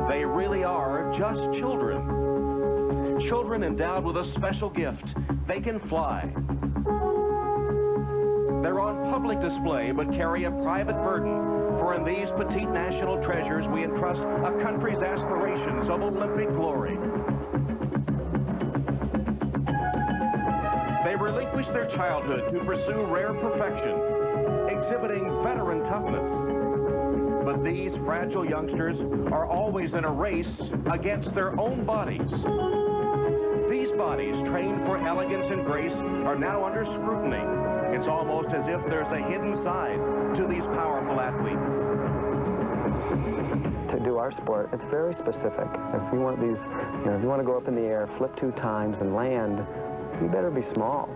They really are just children. Children endowed with a special gift. They can fly. They're on public display, but carry a private burden. For in these petite national treasures, we entrust a country's aspirations of Olympic glory. They relinquish their childhood to pursue rare perfection, exhibiting veteran toughness. But these fragile youngsters are always in a race against their own bodies. These bodies, trained for elegance and grace, are now under scrutiny. It's almost as if there's a hidden side to these powerful athletes. To do our sport, it's very specific. If you want these, if you want to go up in the air, flip 2 times and land, you better be small.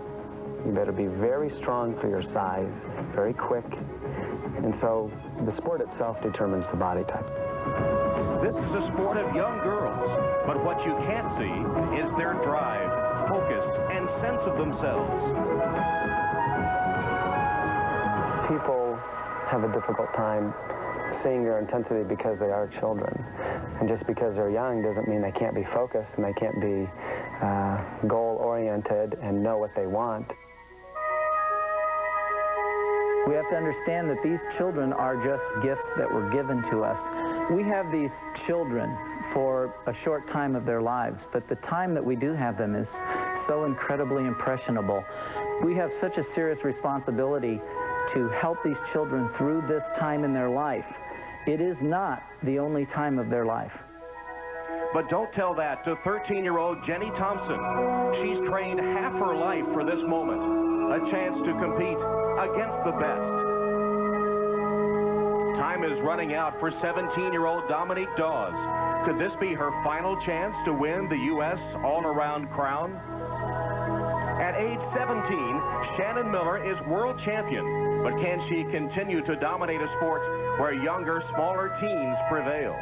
You better be very strong for your size, very quick. And so the sport itself determines the body type. This is a sport of young girls, but what you can't see is their drive, focus, and sense of themselves. People have a difficult time seeing their intensity because they are children. And just because they're young doesn't mean they can't be focused and they can't be goal-oriented and know what they want. We have to understand that these children are just gifts that were given to us. We have these children for a short time of their lives, but the time that we do have them is so incredibly impressionable. We have such a serious responsibility to help these children through this time in their life. It is not the only time of their life. But don't tell that to 13-year-old Jenny Thompson. She's trained half her life for this moment, a chance to compete against the best. Time is running out for 17-year-old Dominique Dawes. Could this be her final chance to win the U.S. all-around crown? At age 17, Shannon Miller is world champion, but can she continue to dominate a sport where younger, smaller teens prevail?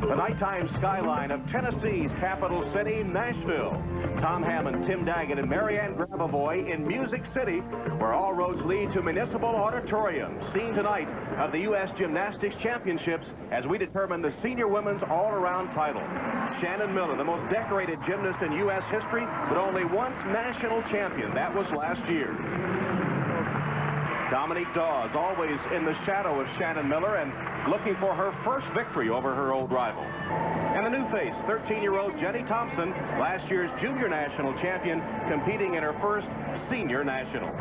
The nighttime skyline of Tennessee's capital city, Nashville. Tom Hammond, Tim Daggett, and Marianne Grabavoy in Music City, where all roads lead to Municipal Auditorium. Scene tonight of the U.S. Gymnastics Championships as we determine the senior women's all-around title. Shannon Miller, the most decorated gymnast in U.S. history, but only once national champion. That was last year. Dominique Dawes, always in the shadow of Shannon Miller and looking for her first victory over her old rival. And the new face, 13-year-old Jenny Thompson, last year's junior national champion, competing in her first senior nationals.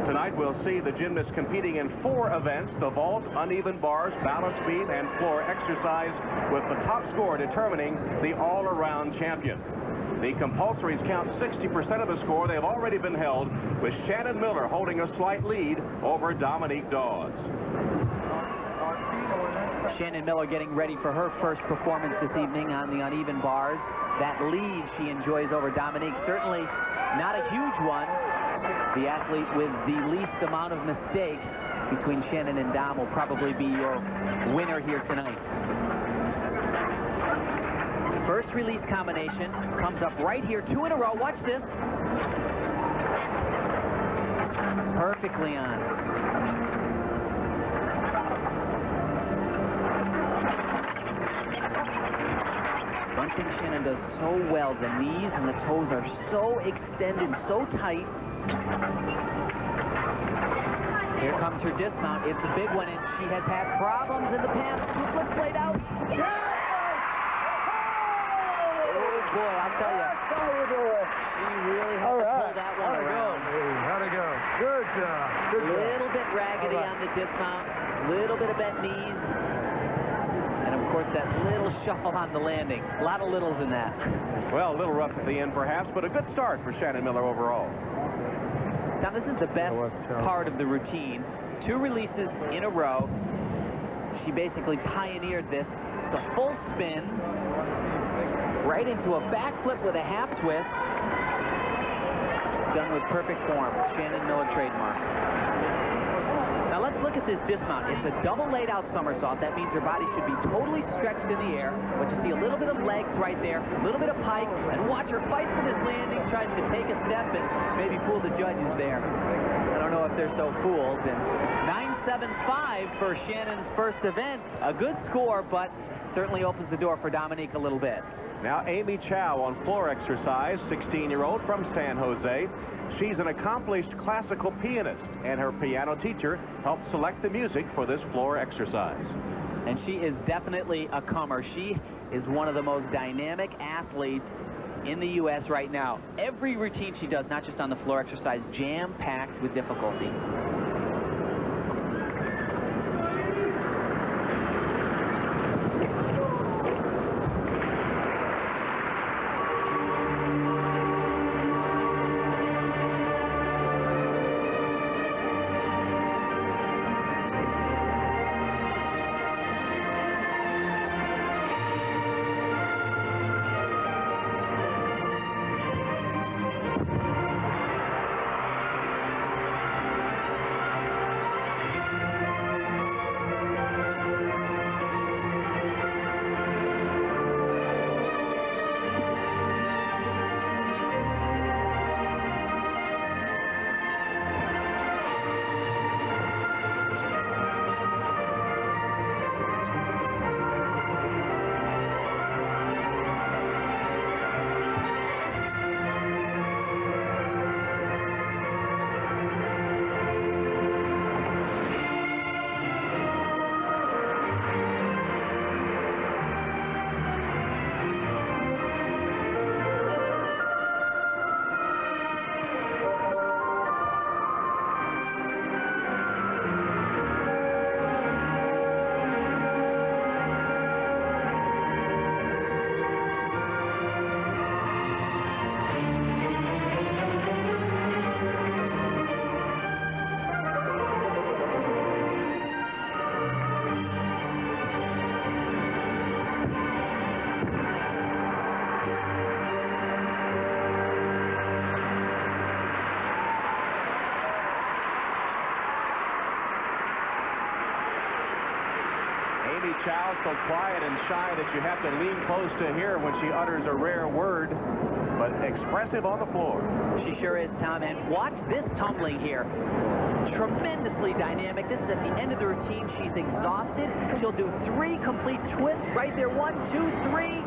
Tonight we'll see the gymnasts competing in 4 events: the vault, uneven bars, balance beam, and floor exercise, with the top score determining the all-around champion. The compulsories count 60% of the score. They've already been held, with Shannon Miller holding a slight lead over Dominique Dawes. Shannon Miller getting ready for her first performance this evening on the uneven bars. That lead she enjoys over Dominique, certainly not a huge one. The athlete with the least amount of mistakes between Shannon and Dom will probably be your winner here tonight. First release combination comes up right here, 2 in a row. Watch this. Perfectly on. One thing Shannon does so well, the knees and the toes are so extended, so tight. Here comes her dismount. It's a big one, and she has had problems in the past. 2 flips laid out. Boy, I'll tell you, she really had to pull that one around. How'd it go? Good job. A little bit raggedy on the dismount, little bit of bent knees, and of course that little shuffle on the landing. A lot of littles in that. Well, a little rough at the end perhaps, but a good start for Shannon Miller overall. Tom, this is the best part of the routine. 2 releases in a row. She basically pioneered this. It's a full spin, right into a backflip with a half twist, done with perfect form. Shannon Miller trademark. Now let's look look at this dismount. It's a double laid out somersault. That means her body should be totally stretched in the air, but you see a little bit of legs right there, a little bit of pike, and watch her fight for this landing, tries to take a step and maybe fool the judges there. I don't know if they're so fooled. And 9.75 for Shannon's first event. A good score, but certainly opens the door for Dominique a little bit. Now Amy Chow on floor exercise, 16-year-old from San Jose. She's an accomplished classical pianist, and her piano teacher helped select the music for this floor exercise. And she is definitely a comer. She is one of the most dynamic athletes in the U.S. right now. Every routine she does, not just on the floor exercise, jam-packed with difficulty. Amy Chow, so quiet and shy that you have to lean close to hear when she utters a rare word, but expressive on the floor. She sure is, Tom, and watch this tumbling here. Tremendously dynamic. This is at the end of the routine. She's exhausted. She'll do 3 complete twists right there. 1, 2, 3.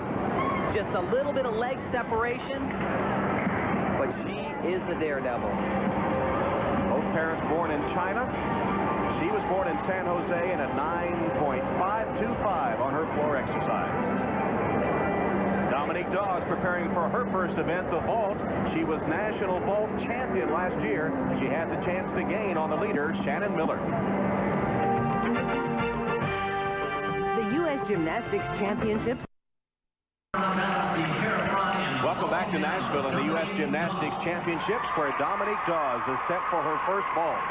Just a little bit of leg separation, but she is a daredevil. Both parents born in China. She was born in San Jose in a 9.525 on her floor exercise. Dominique Dawes preparing for her first event, the vault. She was national vault champion last year. She has a chance to gain on the leader, Shannon Miller. The U.S. Gymnastics Championships. Welcome back to Nashville in the U.S. Gymnastics Championships, where Dominique Dawes is set for her first vault.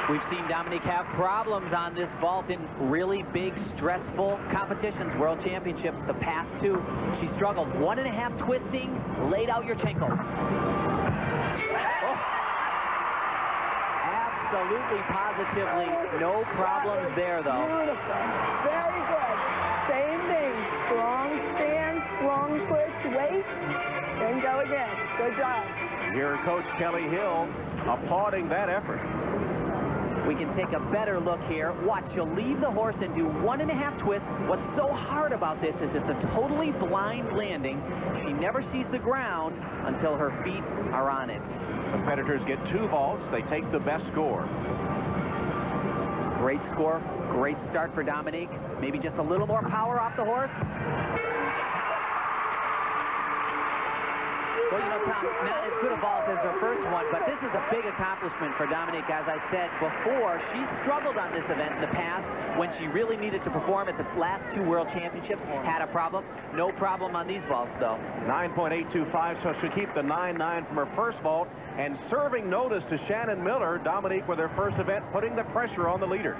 We've seen Dominique have problems on this vault in really big, stressful competitions, World Championships. The past 2, she struggled. 1.5 twisting, laid out Yurchenko. Oh. Absolutely, positively, no problems there, though. Beautiful. Very good. Same thing. Strong stand, strong push, weight, then go again. Good job. Here, Coach Kelly Hill applauding that effort. We can take a better look here. Watch, she'll leave the horse and do 1.5 twists. What's so hard about this is it's a totally blind landing. She never sees the ground until her feet are on it. Competitors get 2 vaults. They take the best score. Great score, great start for Dominique. Maybe just a little more power off the horse. Well, you know, Tom, not as good a vault as her first one, but this is a big accomplishment for Dominique. As I said before, she struggled on this event in the past when she really needed to perform at the last 2 World Championships. Had a problem. No problem on these vaults, though. 9.825, so she'll keep the 9.9 from her first vault. And serving notice to Shannon Miller, Dominique with her first event, putting the pressure on the leader.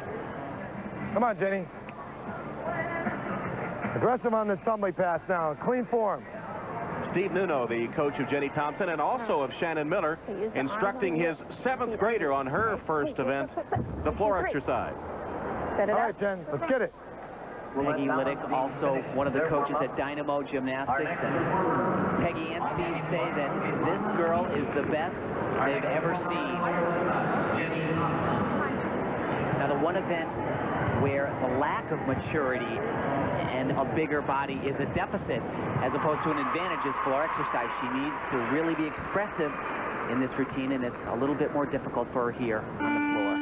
Come on, Jenny. Aggressive on this tumbling pass now. Clean form. Steve Nuno, the coach of Jenny Thompson and also of Shannon Miller, instructing his 7th grader on her first event, the floor exercise. All right, Jen, let's get it. Peggy Liddick, also one of the coaches at Dynamo Gymnastics. And Peggy and Steve say that this girl is the best they've ever seen. Now, the one event where the lack of maturity and a bigger body is a deficit as opposed to an advantage is floor exercise. She needs to really be expressive in this routine, and it's a little bit more difficult for her here on the floor.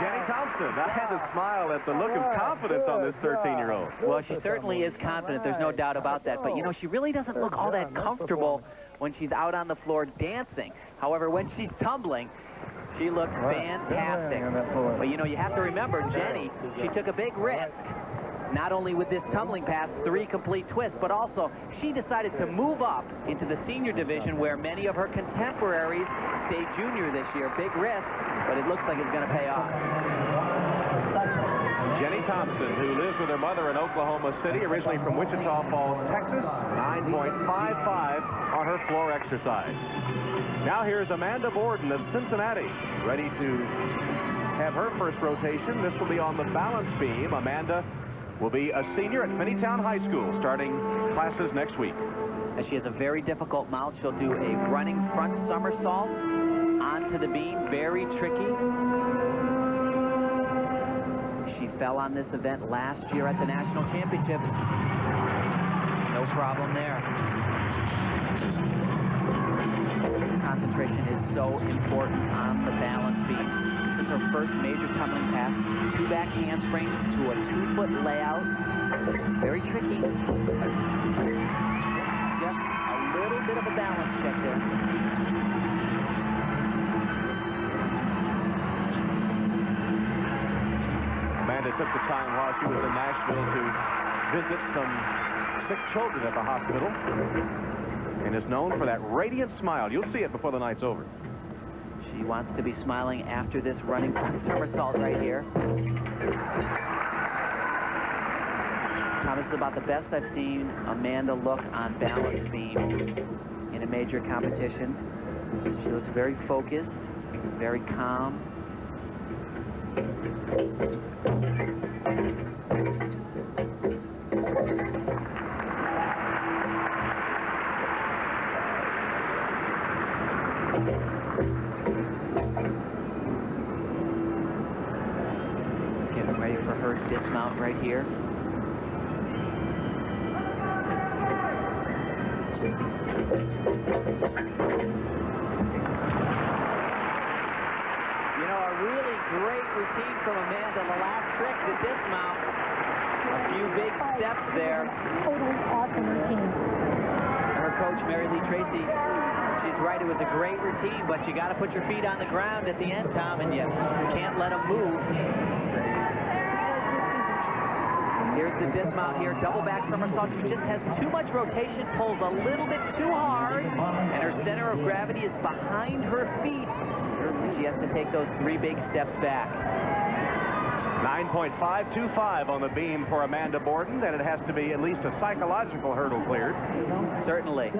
Jenny Thompson, I had to smile at the look of confidence on this 13-year-old. Well, she certainly is confident. There's no doubt about that. But, you know, she really doesn't look all that comfortable when she's out on the floor dancing. However, when she's tumbling, she looks fantastic. But, you know, you have to remember, Jenny, she took a big risk. Not only with this tumbling pass, 3 complete twists, but also she decided to move up into the senior division where many of her contemporaries stayed junior this year. Big risk, but it looks like it's going to pay off. Jenny Thompson, who lives with her mother in Oklahoma City, originally from Wichita Falls, Texas, 9.55 on her floor exercise. Now here's Amanda Borden of Cincinnati, ready to have her first rotation. This will be on the balance beam. Amanda will be a senior at Finneytown High School, starting classes next week. As she has a very difficult mount, she'll do a running front somersault onto the beam. Very tricky. She fell on this event last year at the National Championships. No problem there. Concentration is so important on the balance beam. This is her first major tumbling pass. 2 back handsprings to a 2-foot layout. Very tricky. Just a little bit of a balance check there. Amanda took the time while she was in Nashville to visit some sick children at the hospital and is known for that radiant smile. You'll see it before the night's over. She wants to be smiling after this running front somersault right here. Thomas, is about the best I've seen Amanda look on balance beam in a major competition. She looks very focused, very calm. Getting ready for her dismount right here. You know, a really great routine from Amanda. The last trick, the dismount. A few big steps there. Totally awesome routine. Her coach, Mary Lee Tracy, she's right. It was a great routine, but you got to put your feet on the ground at the end, Tom, and you can't let them move. Here's the dismount here. Double back somersault. She just has too much rotation, pulls a little bit too hard, and her center of gravity is behind her feet. And she has to take those 3 big steps back. 9.525 on the beam for Amanda Borden, and it has to be at least a psychological hurdle cleared. Certainly.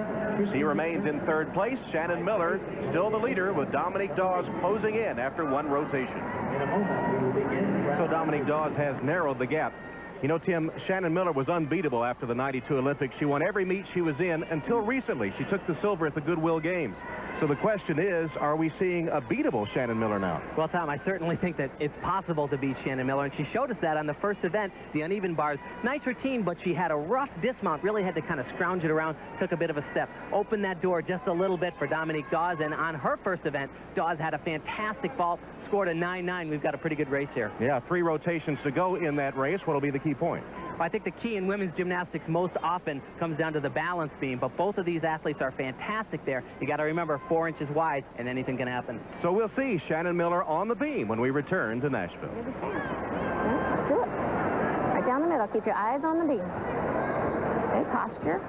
She remains in 3rd place. Shannon Miller still the leader, with Dominique Dawes closing in after 1 rotation. So Dominique Dawes has narrowed the gap. You know, Tim, Shannon Miller was unbeatable after the '92 Olympics. She won every meet she was in until recently. She took the silver at the Goodwill Games. So the question is, are we seeing a beatable Shannon Miller now? Well, Tom, I certainly think that it's possible to beat Shannon Miller, and she showed us that on the first event, the uneven bars. Nice routine, but she had a rough dismount, really had to kind of scrounge it around, took a bit of a step. Opened that door just a little bit for Dominique Dawes, and on her first event, Dawes had a fantastic vault, scored a 9.9. We've got a pretty good race here. Yeah, 3 rotations to go in that race. What'll be the key point? I think the key in women's gymnastics most often comes down to the balance beam, but both of these athletes are fantastic there. You got to remember, 4 inches wide, and anything can happen. So we'll see Shannon Miller on the beam when we return to Nashville. Let's do it. Right down the middle. Keep your eyes on the beam. Okay, posture.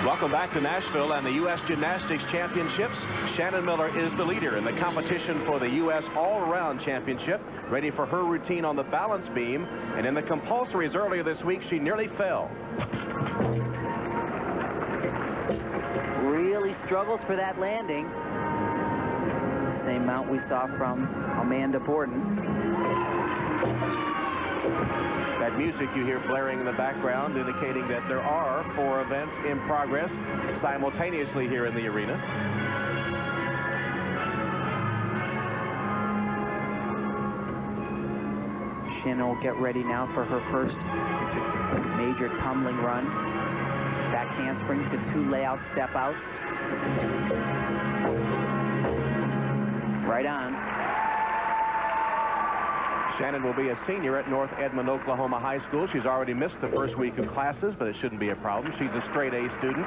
Welcome back to Nashville and the U.S. Gymnastics Championships. Shannon Miller is the leader in the competition for the U.S. All-Around Championship, ready for her routine on the balance beam. And in the compulsories earlier this week, she nearly fell. Really struggles for that landing. Same mount we saw from Amanda Borden. That music you hear blaring in the background indicating that there are 4 events in progress simultaneously here in the arena. Shannon will get ready now for her first major tumbling run. Back handspring to 2 layout step outs. Right on. Shannon will be a senior at North Edmond, Oklahoma High School. She's already missed the first week of classes, but it shouldn't be a problem. She's a straight A student.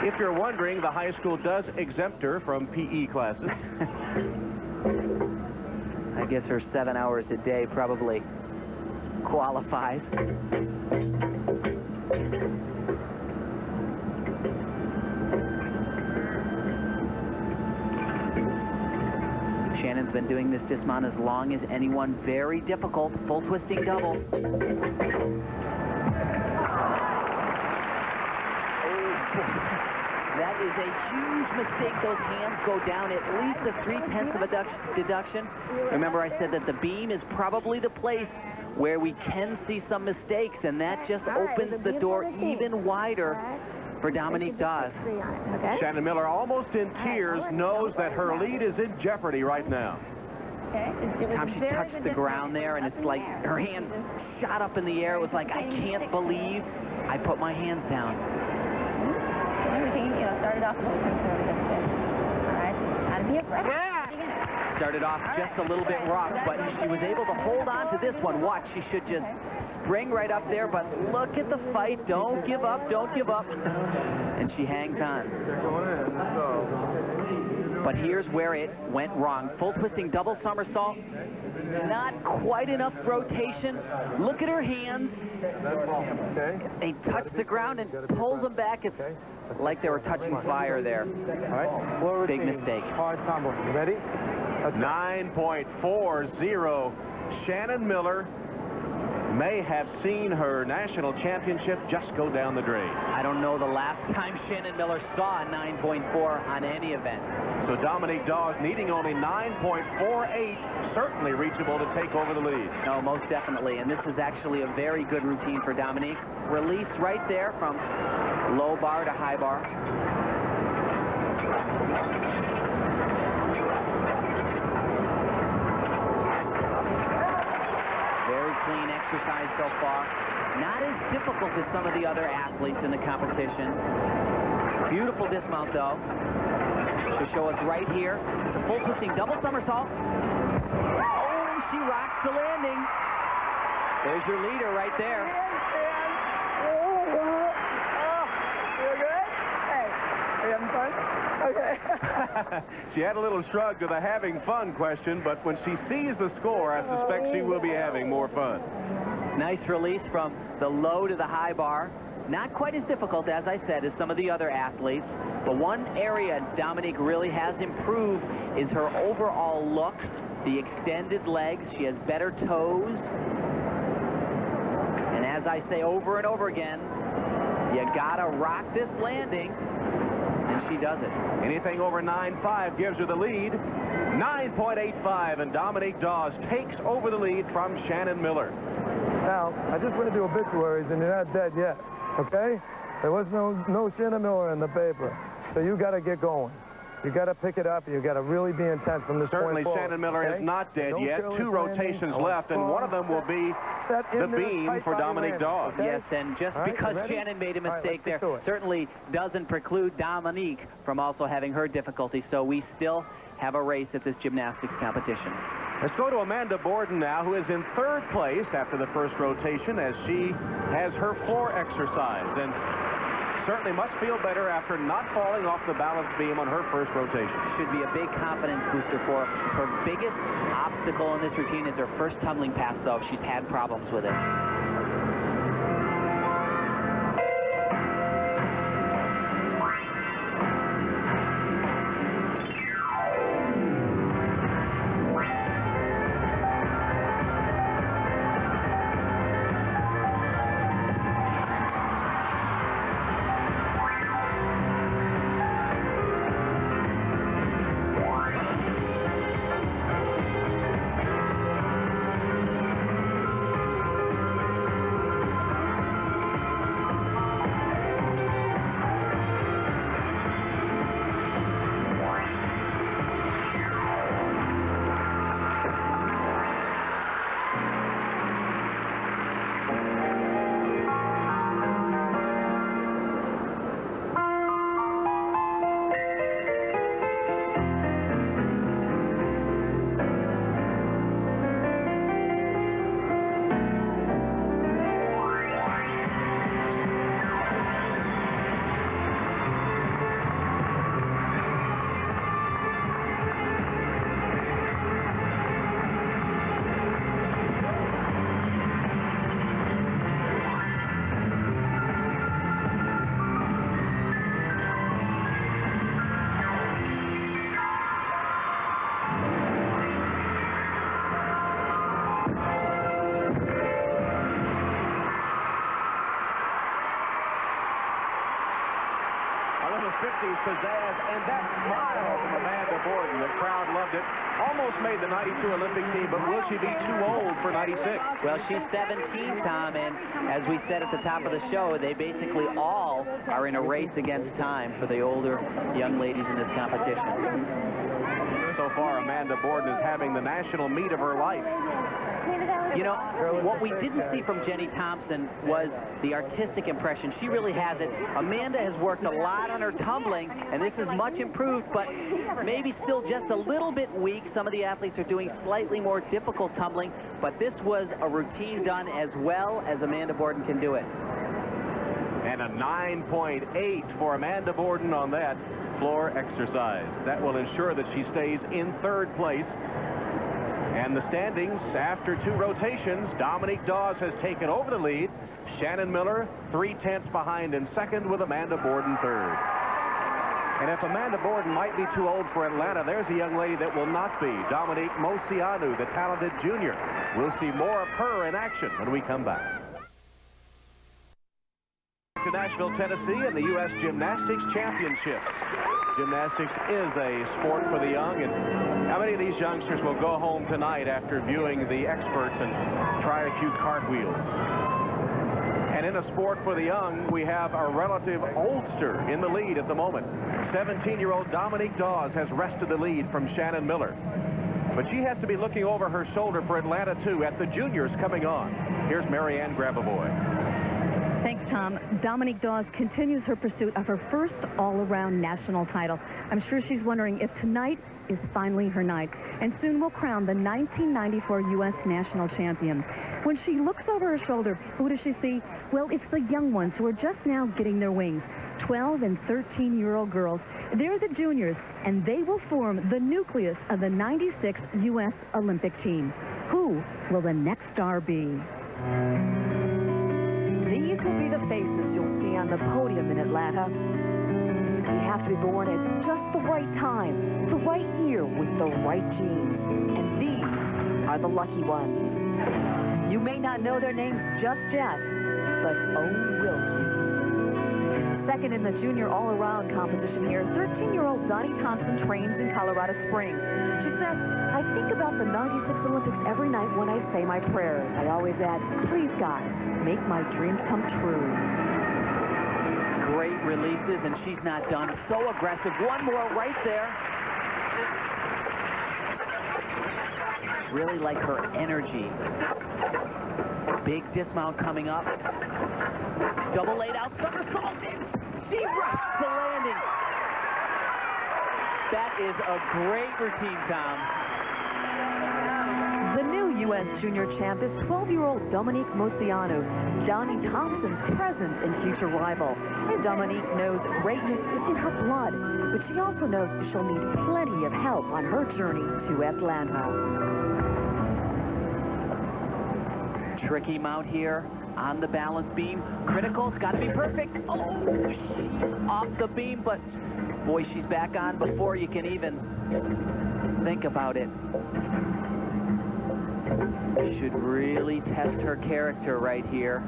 If you're wondering, the high school does exempt her from PE classes. I guess her 7 hours a day probably qualifies. Shannon's been doing this dismount as long as anyone. Very difficult. Full twisting double. That is a huge mistake. Those hands go down at least a 3/10 of a deduction. Remember, I said that the beam is probably the place where we can see some mistakes, and that just opens the door even wider for Dominique Dawes. Okay. Shannon Miller, almost in tears, knows that her lead is in jeopardy right now. Okay. Tom, she touched the ground there, and it's like her hands shot up in the air. It was like, I can't believe I put my hands down. Everything, you know, started off a little conservative, so. All right, so how to be aggressive. Started off just a little bit rough, but she was able to hold on to this one. Watch, she should just spring right up there, but look at the fight. Don't give up, don't give up. And she hangs on. But here's where it went wrong. Full twisting double somersault. Not quite enough rotation. Look at her hands. They touch the ground and pulls them back. It's like they were touching fire there. All right. Big mistake. Hard combo. You ready? 9.40. Shannon Miller may have seen her national championship just go down the drain. I don't know the last time Shannon Miller saw a 9.4 on any event. So Dominique Dawes needing only 9.48, certainly reachable to take over the lead. No, most definitely. And this is actually a very good routine for Dominique. Release right there from low bar to high bar. Clean exercise so far. Not as difficult as some of the other athletes in the competition. Beautiful dismount, though. She'll show us right here. It's a full twisting double somersault. Oh, and she rocks the landing. There's your leader right there. You good? Hey, are you having fun? Okay. She had a little shrug to the having fun question, but when she sees the score, I suspect she will be having more fun. Nice release from the low to the high bar. Not quite as difficult, as I said, as some of the other athletes. But one area Dominique really has improved is her overall look, the extended legs. She has better toes. And as I say over and over again, you gotta rock this landing. And she does it. Anything over 9.5 gives her the lead. 9.85, and Dominique Dawes takes over the lead from Shannon Miller. Now, I just read the obituaries, and you're not dead yet, okay? There was no Shannon Miller in the paper, so you got to get going. You got to pick it up, and you got to really be intense from this Certainly point forward. Shannon Miller is not dead yet. 2 rotations left, and one of them will be the beam for Dominique Dawes. Yes, and just because Shannon made a mistake there certainly doesn't preclude Dominique from also having her difficulty. So we still have a race at this gymnastics competition. Let's go to Amanda Borden now, who is in 3rd place after the first rotation as she has her floor exercise. And certainly must feel better after not falling off the balance beam on her first rotation. Should be a big confidence booster for her. Her biggest obstacle in this routine is her first tumbling pass, though. She's had problems with it. Pizzazz, and that smile from Amanda Borden. The crowd loved it. Almost made the 92 Olympic team, but will she be too old for 96? Well, she's 17, Tom, and as we said at the top of the show, they basically all are in a race against time for the older young ladies in this competition. So far, Amanda Borden is having the national meet of her life. You know, what we didn't see from Jenny Thompson was the artistic impression. She really has it. Amanda has worked a lot on her tumbling, and this is much improved, but maybe still just a little bit weak. Some of the athletes are doing slightly more difficult tumbling, but this was a routine done as well as Amanda Borden can do it. And a 9.8 for Amanda Borden on that floor exercise. That will ensure that she stays in 3rd place. And the standings after 2 rotations, Dominique Dawes has taken over the lead. Shannon Miller 3/10 behind in 2nd, with Amanda Borden 3rd. And if Amanda Borden might be too old for Atlanta, there's a young lady that will not be. Dominique Mosianu, the talented junior. We'll see more of her in action when we come back. To Nashville, Tennessee, and the U.S. Gymnastics Championships. Gymnastics is a sport for the young, and how many of these youngsters will go home tonight after viewing the experts and try a few cartwheels? And in a sport for the young, we have a relative oldster in the lead at the moment. 17-year-old Dominique Dawes has wrested the lead from Shannon Miller. But she has to be looking over her shoulder for Atlanta, too, at the juniors coming on. Here's Marianne Grabavoy. Thanks, Tom. Dominique Dawes continues her pursuit of her first all-around national title. I'm sure she's wondering if tonight is finally her night, and soon will crown the 1994 U.S. national champion. When she looks over her shoulder, who does she see? Well, it's the young ones who are just now getting their wings. 12 and 13-year-old girls. They're the juniors, and they will form the nucleus of the '96 U.S. Olympic team. Who will the next star be? These will be the faces you'll see on the podium in Atlanta. You have to be born at just the right time, the right year with the right genes. And these are the lucky ones. You may not know their names just yet, but oh, will you. Second in the junior all-around competition here, 13-year-old Donnie Thompson trains in Colorado Springs. She says, I think about the '96 Olympics every night when I say my prayers. I always add, please God, make my dreams come true. Great releases, and she's not done. So aggressive. One more right there. Really like her energy. Big dismount coming up. Double laid out somersault, and she rocks the landing. That is a great routine, Tom. The new U.S. junior champ is 12-year-old Dominique Mosiano, Donnie Thompson's present and future rival. Dominique knows greatness is in her blood, but she also knows she'll need plenty of help on her journey to Atlanta. Tricky mount here on the balance beam. Critical, it's got to be perfect. Oh, she's off the beam, but boy, she's back on before you can even think about it. Should really test her character right here.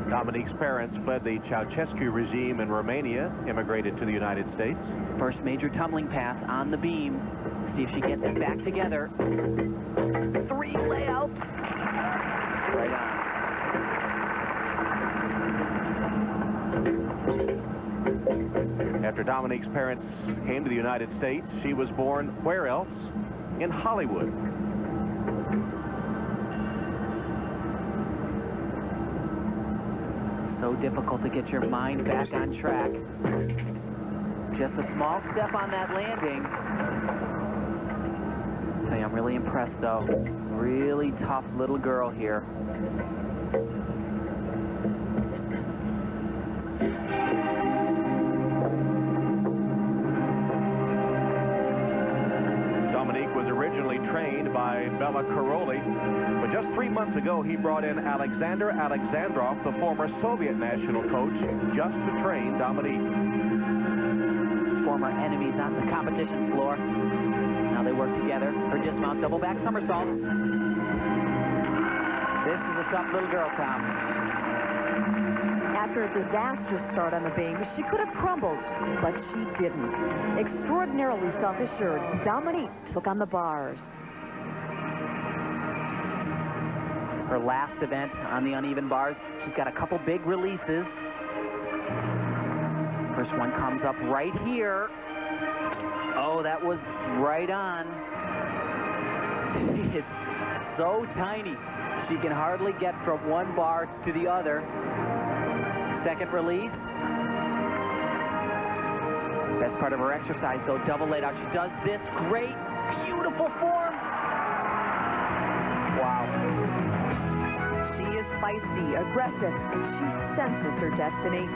Dominique's parents fled the Ceausescu regime in Romania, immigrated to the United States. First major tumbling pass on the beam. See if she gets it back together. 3 layouts. Right on. After Dominique's parents came to the United States, she was born where else? In Hollywood. So difficult to get your mind back on track. Just a small step on that landing. Hey, I'm really impressed, though. Really tough little girl here. Dominique was originally trained by Bela Karolyi, but just 3 months ago he brought in Alexander Alexandrov, the former Soviet national coach, just to train Dominique. Former enemies on the competition floor. Now they work together. Her dismount, double back somersault. This is a tough little girl, Tom. After a disastrous start on the beam, she could have crumbled, but she didn't. Extraordinarily self-assured, Dominique took on the bars. Her last event on the uneven bars. She's got a couple big releases. First one comes up right here. Oh, that was right on. She is so tiny. She can hardly get from one bar to the other. Second release. Best part of her exercise, though, double laid out. She does this great, beautiful form. Wow. She is feisty, aggressive, and she senses her destiny.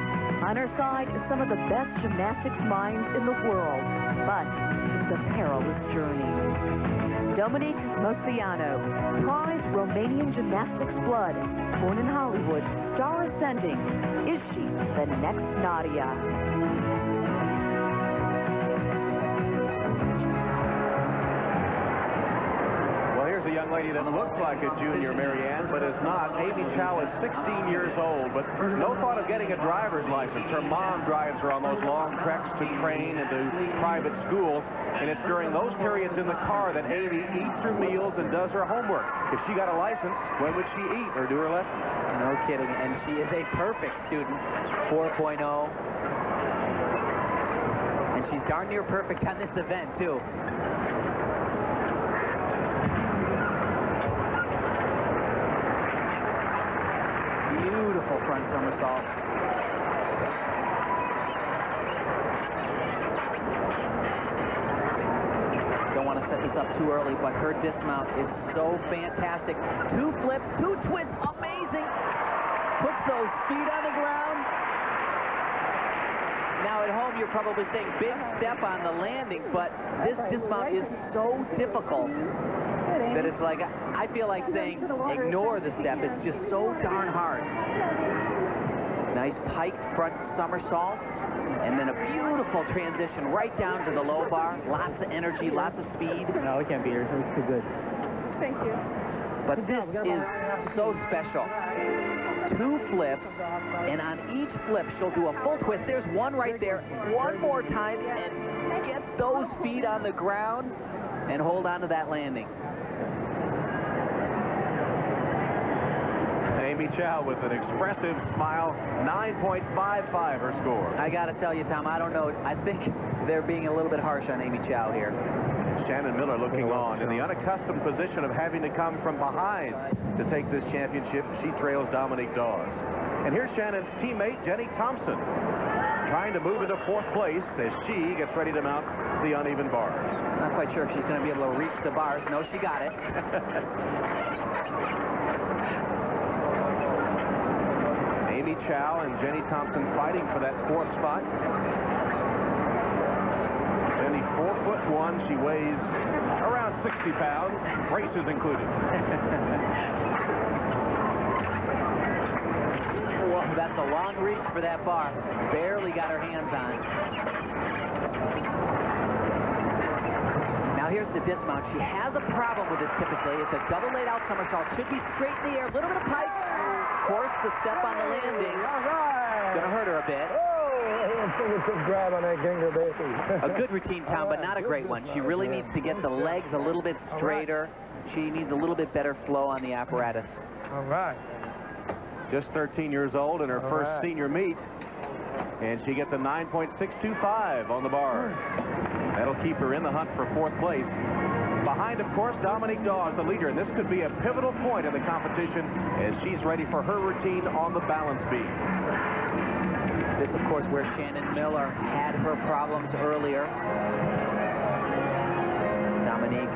On her side, some of the best gymnastics minds in the world, but it's a perilous journey. Dominique Mosiano, prize Romanian gymnastics blood, born in Hollywood, star ascending. Is she the next Nadia? A young lady that looks like a junior, Marianne, but is not. Amy Chow is 16 years old, but no thought of getting a driver's license. Her mom drives her on those long treks to train and to private school, and it's during those periods in the car that Amy eats her meals and does her homework. If she got a license, when would she eat or do her lessons? No kidding, and she is a perfect student, 4.0. And she's darn near perfect on this event, too. Beautiful front somersault. Don't want to set this up too early, but her dismount is so fantastic. 2 flips, 2 twists, amazing. Puts the those feet on the ground. Now at home, you're probably saying big step on the landing, but this dismount is so difficult that it's like, I feel like saying ignore the step. It's just so darn hard. Nice piked front somersault, and then a beautiful transition right down to the low bar. Lots of energy, lots of speed. No, we can't beat her. It's too good. Thank you. But this is so special. 2 flips, and on each flip, she'll do a full twist. There's one right there. One more time, and get those feet on the ground and hold on to that landing. Amy Chow with an expressive smile, 9.55 her score. I got to tell you, Tom, I don't know. I think they're being a little bit harsh on Amy Chow here. Shannon Miller looking on in the unaccustomed position of having to come from behind to take this championship. She trails Dominique Dawes. And here's Shannon's teammate, Jenny Thompson, trying to move into 4th place as she gets ready to mount the uneven bars. Not quite sure if she's going to be able to reach the bars. No, she got it. Amy Chow and Jenny Thompson fighting for that 4th spot. Jenny 4'1". She weighs around 60 pounds, braces included. Well, that's a long reach for that bar. Barely got her hands on. Now here's the dismount. She has a problem with this typically. It's a double laid out somersault. Should be straight in the air. A little bit of pike. Of course, the step on the landing. Gonna hurt her a bit. Fingertip grab on that Ginger baby. A good routine, Tom, but not a great one. She really needs to get the legs a little bit straighter. She needs a little bit better flow on the apparatus. All right. Just 13 years old in her first senior meet. And she gets a 9.625 on the bars. That'll keep her in the hunt for 4th place. Behind, of course, Dominique Dawes, the leader. And this could be a pivotal point in the competition as she's ready for her routine on the balance beam. This, of course, where Shannon Miller had her problems earlier. Dominique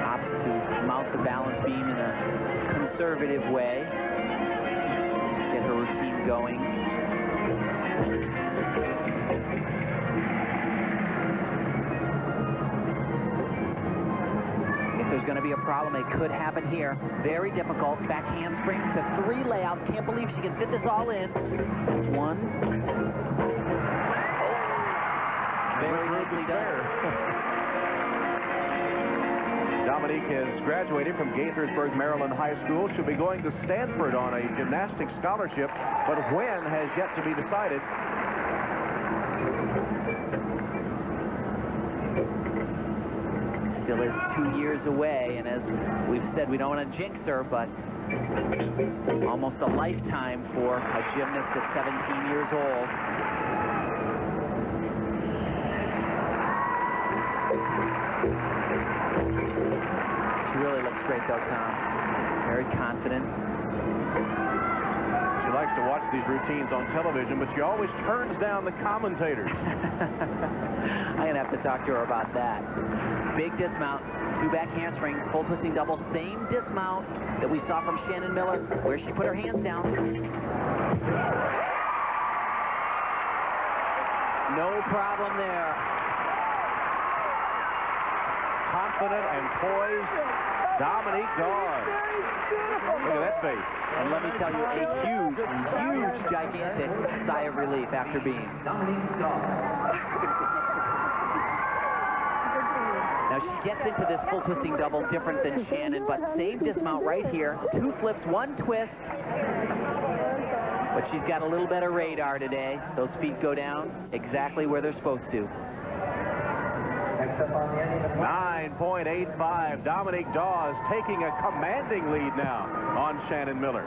opts to mount the balance beam in a conservative way. Get her routine going. If there's going to be a problem, it could happen here. Very difficult. Back handspring to 3 layouts. Can't believe she can fit this all in. That's 1. Very nicely done. Dominique has graduated from Gaithersburg, Maryland High School. She'll be going to Stanford on a gymnastics scholarship, but when has yet to be decided. Still is 2 years away, and as we've said, we don't want to jinx her, but almost a lifetime for a gymnast at 17 years old. She really looks great, though, Tom. Very confident. She likes to watch these routines on television, but she always turns down the commentators. I'm going to have to talk to her about that. Big dismount, 2 back handsprings, full twisting double, same dismount that we saw from Shannon Miller, where she put her hands down. No problem there. Confident and poised, Dominique Dawes. Look at that face. And let me tell you, a huge, huge, gigantic sigh of relief after being. Now she gets into this full twisting double different than Shannon, but same dismount right here. 2 flips, 1 twist. But she's got a little better radar today. Those feet go down exactly where they're supposed to. 9.85. Dominique Dawes taking a commanding lead now on Shannon Miller.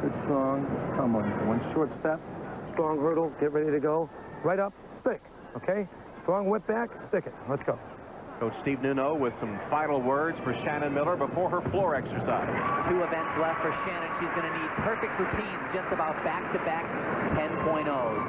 Good strong. Someone. 1 short step. Strong hurdle. Get ready to go. Right up. Stick. Okay? Strong whip back. Stick it. Let's go. Coach Steve Nuno with some final words for Shannon Miller before her floor exercise. 2 events left for Shannon. She's going to need perfect routines, just about back-to-back 10.0s.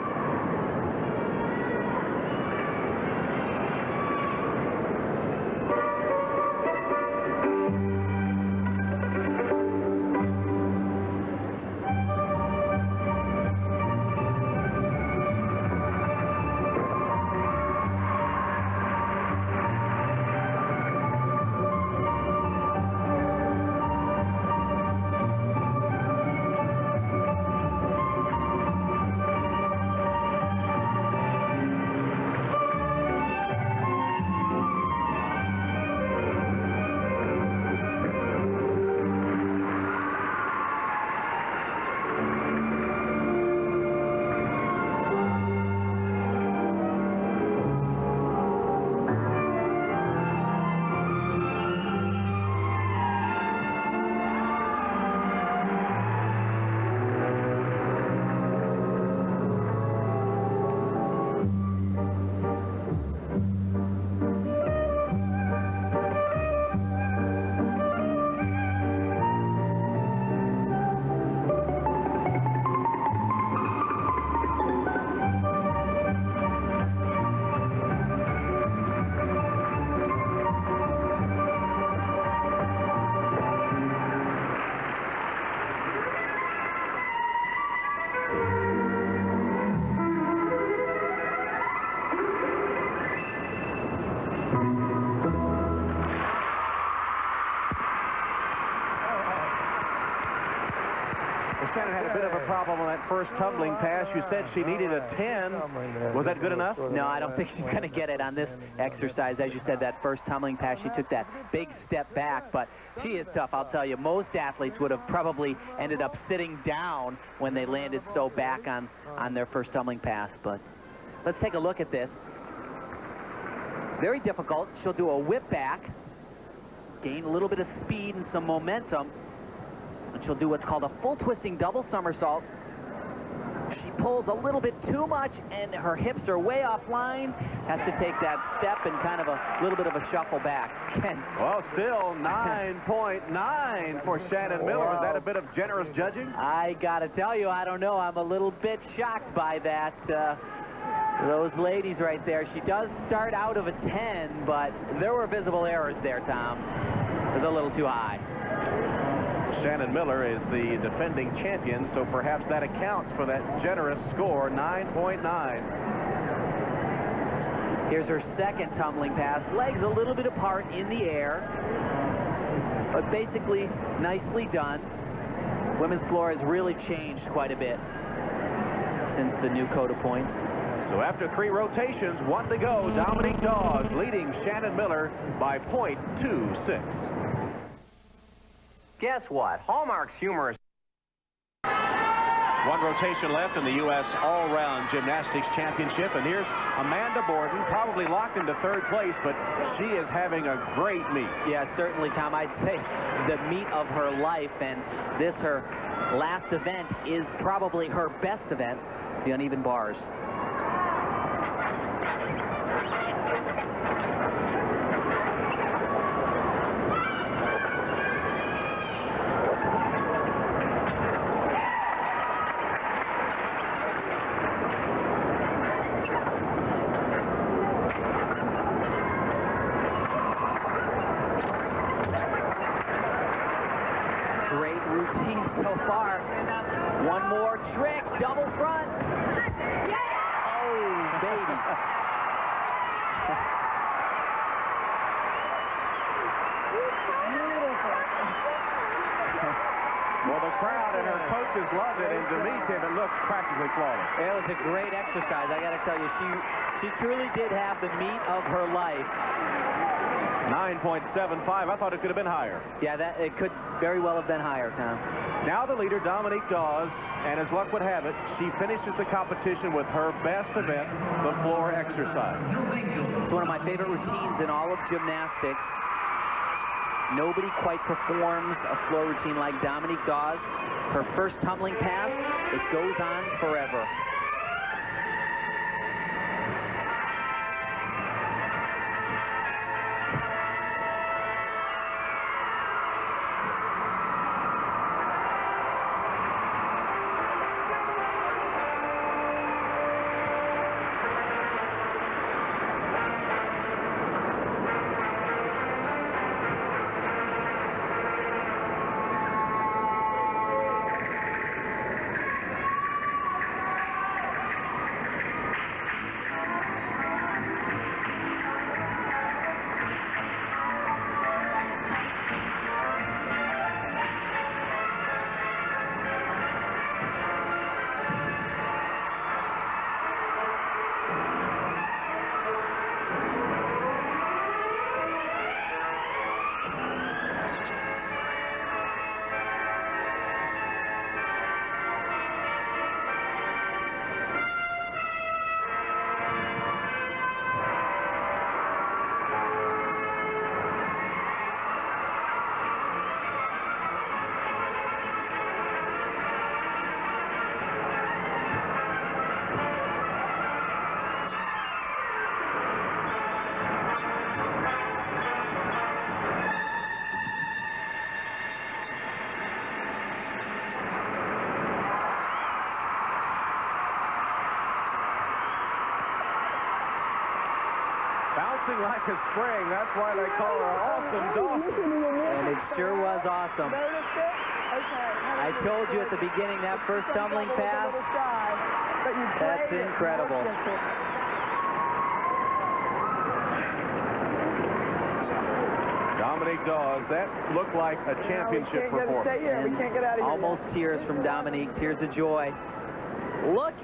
problem on that first tumbling pass. You said she needed a 10. Was that good enough? No, I don't think she's going to get it on this exercise. As you said, that first tumbling pass, she took that big step back, but she is tough, I'll tell you. Most athletes would have probably ended up sitting down when they landed so back on their first tumbling pass. But let's take a look at this. Very difficult. She'll do a whip back, gain a little bit of speed and some momentum, and she'll do what's called a full twisting double somersault. She pulls a little bit too much, and her hips are way offline. Has to take that step and kind of a little bit of a shuffle back. Well, still 9.9 for Shannon Miller. Was that a bit of generous judging? I got to tell you, I don't know. I'm a little bit shocked by that. Those ladies right there. She does start out of a 10, but there were visible errors there, Tom. It was a little too high. Shannon Miller is the defending champion, so perhaps that accounts for that generous score, 9.9. Here's her second tumbling pass. Legs a little bit apart in the air, but basically nicely done. Women's floor has really changed quite a bit since the new code of points. So after 3 rotations, 1 to go, Dominique Dawes leading Shannon Miller by .26. Guess what? Hallmark's humor is... 1 rotation left in the U.S. All-Round Gymnastics Championship, and here's Amanda Borden, probably locked into 3rd place, but she is having a great meet. Yeah, certainly, Tom. I'd say the meet of her life, and this, her last event, is probably her best event, the uneven bars. Great routine so far. One more trick, double front. Oh, baby. Well, the crowd and her coaches loved it, and to meet him, it looked practically flawless. It was a great exercise. I got to tell you, she truly did have the meet of her life. 9.75. I thought it could have been higher. Yeah, it could very well have been higher, Tom. Now the leader, Dominique Dawes, and as luck would have it, she finishes the competition with her best event, the floor exercise. It's one of my favorite routines in all of gymnastics. Nobody quite performs a floor routine like Dominique Dawes. Her first tumbling pass, it goes on forever. Bouncing like a spring. That's why they call her Awesome Dawson. And it sure was awesome. I told you at the beginning, that first tumbling pass, that's incredible. Dominique Dawes. That looked like a championship performance. We can't get out of here. Almost tears from Dominique, tears of joy. Look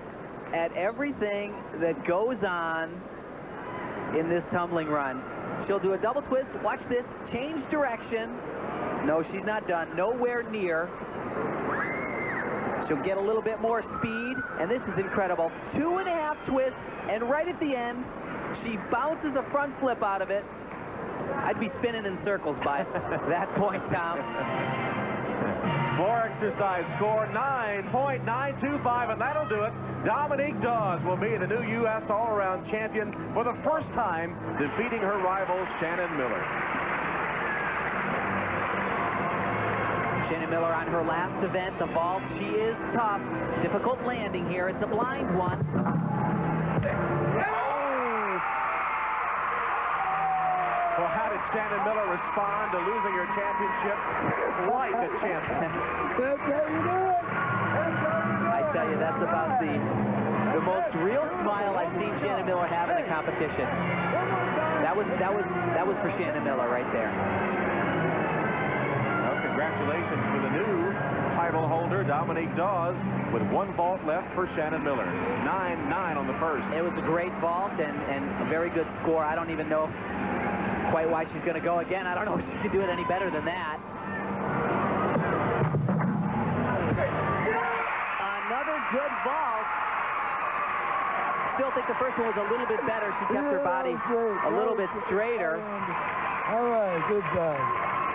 at everything that goes on in this tumbling run. She'll do a double twist. Watch this. Change direction. No, she's not done. Nowhere near. She'll get a little bit more speed, and this is incredible. 2.5 twists, and right at the end, she bounces a front flip out of it. I'd be spinning in circles by that point, Tom. Floor exercise score 9.925, and that'll do it. Dominique Dawes will be the new U.S. all-around champion for the first time, defeating her rival, Shannon Miller. Shannon Miller on her last event, the vault. She is tough. Difficult landing here. It's a blind one. Well, how did Shannon Miller respond to losing her championship like a champion? That's how you do it. That's how you do it. I tell you, that's about the most real smile I've seen Shannon Miller have in a competition. That was for Shannon Miller right there. Well, congratulations for the new title holder, Dominique Dawes, with 1 vault left for Shannon Miller. 9-9 on the first. It was a great vault and a very good score. I don't even know quite why she's going to go again. I don't know if she could do it any better than that. Another good vault. Still think the first one was a little bit better. She kept her body a little bit straighter. All right, good job.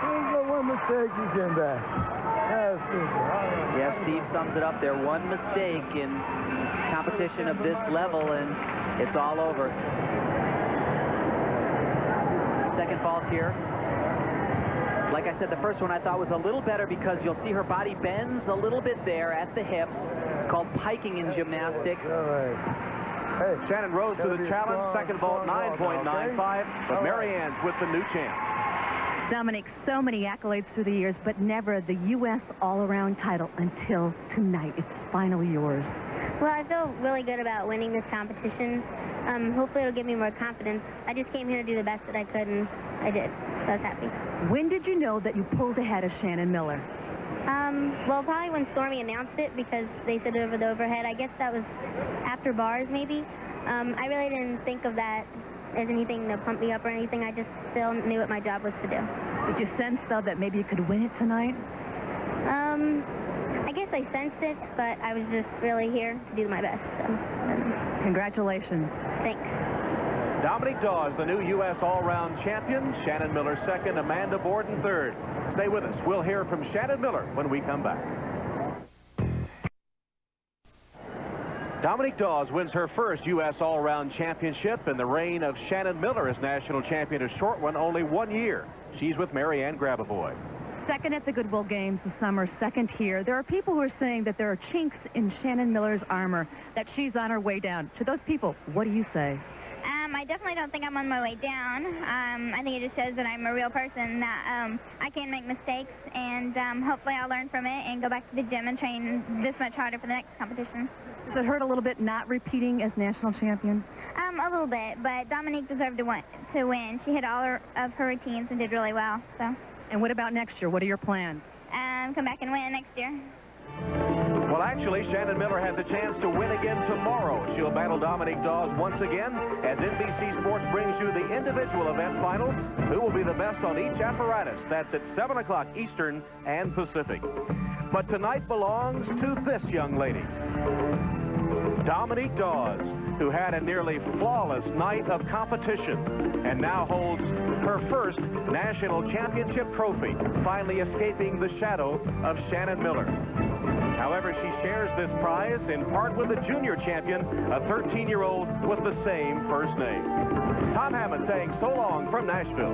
There's no one mistake, you came back. That's super. All right. Yeah, Steve sums it up there. One mistake in competition of this level, and it's all over. Second vault here. Like I said, the first one I thought was a little better because you'll see her body bends a little bit there at the hips. It's called piking in gymnastics. All right. Hey, Shannon rose to the challenge. Second vault, 9.95. But Marianne's with the new champ. Dominique, so many accolades through the years, but never the U.S. all-around title until tonight. It's finally yours. Well, I feel really good about winning this competition. Hopefully it'll give me more confidence. I just came here to do the best that I could, and I did, so I was happy. When did you know that you pulled ahead of Shannon Miller? Well, probably when Stormy announced it, because they said it over the overhead. I guess that was after bars, maybe. I really didn't think of that as anything to pump me up or anything. I just still knew what my job was to do. Did you sense, though, that maybe you could win it tonight? I guess I sensed it, but I was just really here to do my best. So, Congratulations. Thanks. Dominique Dawes, the new U.S. all-round champion. Shannon Miller second, Amanda Borden third. Stay with us. We'll hear from Shannon Miller when we come back. Dominique Dawes wins her first U.S. all-around championship in the reign of Shannon Miller as national champion of short one only 1 year. She's with Marianne Grabavoy. Second at the Goodwill Games this summer, second here. There are people who are saying that there are chinks in Shannon Miller's armor, that she's on her way down. To those people, what do you say? I definitely don't think I'm on my way down. I think it just shows that I'm a real person, that I can make mistakes, and hopefully I'll learn from it and go back to the gym and train this much harder for the next competition. Does it hurt a little bit not repeating as national champion? A little bit, but Dominique deserved to win. She hit all of her routines and did really well. So. And what about next year? What are your plans? Come back and win next year. Well, actually, Shannon Miller has a chance to win again tomorrow. She'll battle Dominique Dawes once again as NBC Sports brings you the individual event finals. Who will be the best on each apparatus? That's at 7 o'clock Eastern and Pacific. But tonight belongs to this young lady, Dominique Dawes, who had a nearly flawless night of competition and now holds her first national championship trophy, finally escaping the shadow of Shannon Miller. However, she shares this prize in part with a junior champion, a 13-year-old with the same first name. Tom Hammond saying so long from Nashville.